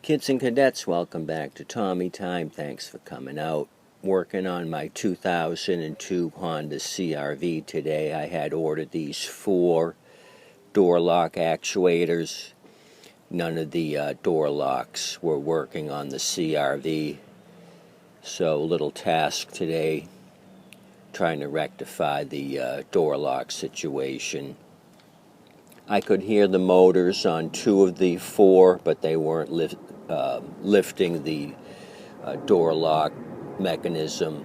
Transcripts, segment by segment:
Kids and cadets, welcome back to Tommy Time. Thanks for coming out. Working on my 2002 Honda CR-V today. I had ordered these 4 door lock actuators. None of the door locks were working on the CR-V. So a little task today, trying to rectify the door lock situation. I could hear the motors on 2 of the 4, but they weren't lifting the door lock mechanism,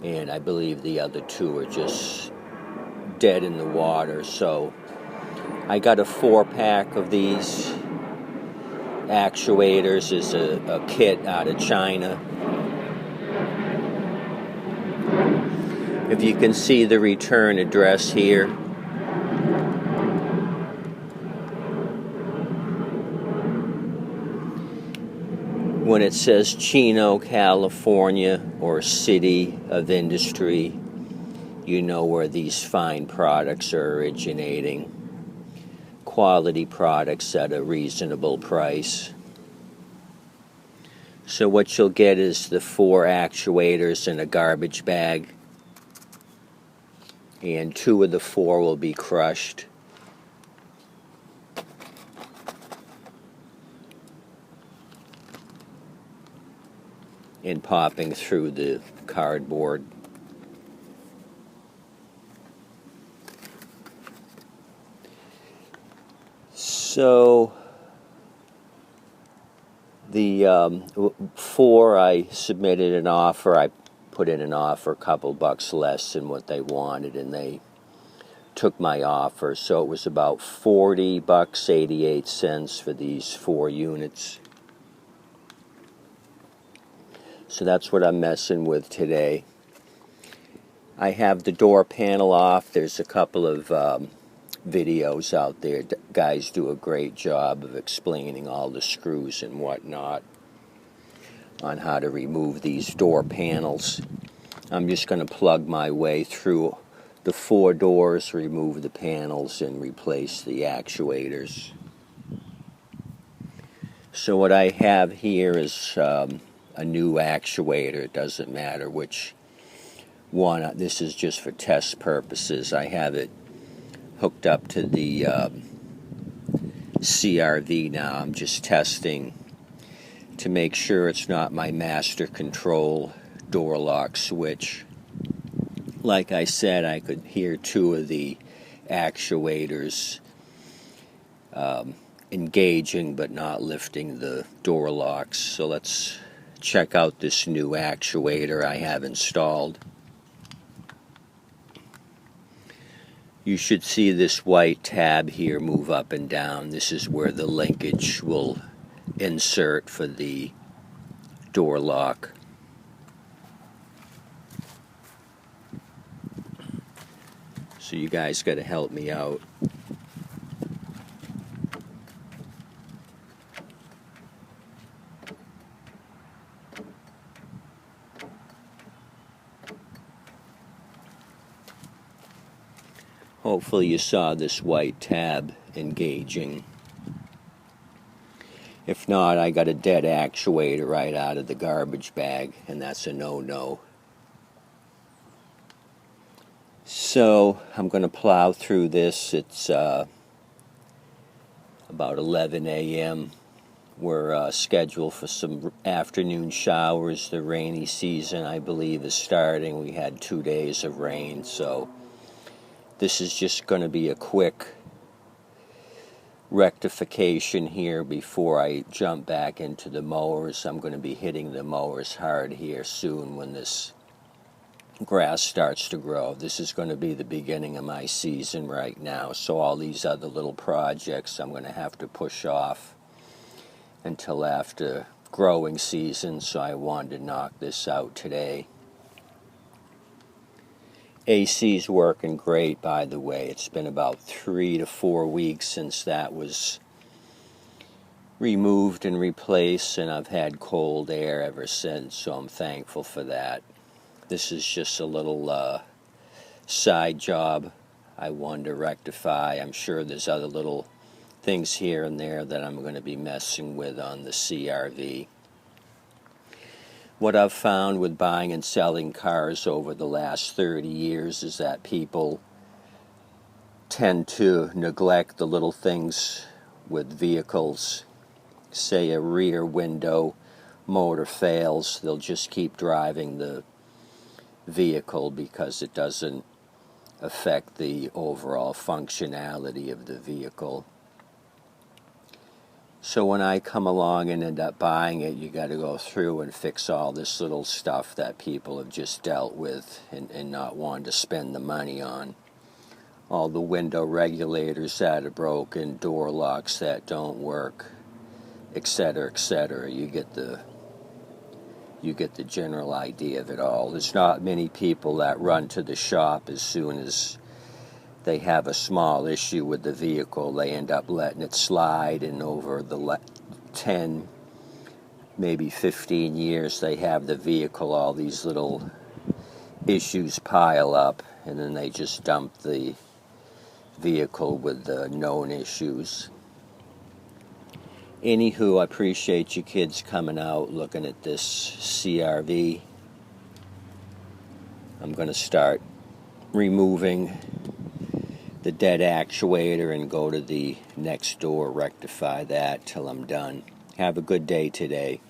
and I believe the other 2 are just dead in the water. So I got a 4-pack of these actuators as a kit out of China. If you can see the return address here, when it says Chino, California, or City of Industry, you know where these fine products are originating. Quality products at a reasonable price. So what you'll get is the 4 actuators in a garbage bag, and 2 of the 4 will be crushed. And popping through the cardboard. So the 4, I submitted an offer. I put in an offer a couple bucks less than what they wanted, and they took my offer. So it was about $40.88 for these 4 units. So that's what I'm messing with today. I have the door panel off. There's a couple of videos out there. Guys do a great job of explaining all the screws and whatnot on how to remove these door panels. I'm just going to plug my way through the 4 doors, remove the panels, and replace the actuators. So what I have here is a new actuator. It doesn't matter which one. This is just for test purposes. I have it hooked up to the CR-V now. I'm just testing to make sure it's not my master control door lock switch. Like I said, I could hear 2 of the actuators engaging but not lifting the door locks. So let's check out this new actuator I have installed. You should see this white tab here move up and down. This is where the linkage will insert for the door lock. So you guys got to help me out. Hopefully you saw this white tab engaging. If not, I got a dead actuator right out of the garbage bag, and that's a no-no. So I'm going to plow through this. It's about 11 a.m. We're scheduled for some afternoon showers. The rainy season, I believe, is starting. We had 2 days of rain, so this is just going to be a quick rectification here before I jump back into the mowers. I'm going to be hitting the mowers hard here soon when this grass starts to grow. This is going to be the beginning of my season right now, so all these other little projects I'm going to have to push off until after growing season, so I wanted to knock this out today. AC's working great, by the way. It's been about 3 to 4 weeks since that was removed and replaced, and I've had cold air ever since, so I'm thankful for that. This is just a little side job I wanted to rectify. I'm sure there's other little things here and there that I'm going to be messing with on the CRV. What I've found with buying and selling cars over the last 30 years is that people tend to neglect the little things with vehicles. Say a rear window motor fails, they'll just keep driving the vehicle because it doesn't affect the overall functionality of the vehicle. So when I come along and end up buying it, you got to go through and fix all this little stuff that people have just dealt with and not want to spend the money on. All the window regulators that are broken, door locks that don't work, etc., etc. You get the general idea of it all. There's not many people that run to the shop as soon as they have a small issue with the vehicle. They end up letting it slide, and over the 10, maybe 15 years they have the vehicle, all these little issues pile up, and then they just dump the vehicle with the known issues. Anywho, I appreciate you kids coming out looking at this CRV. I'm going to start removing the dead actuator and go to the next door, rectify that till I'm done. Have a good day today.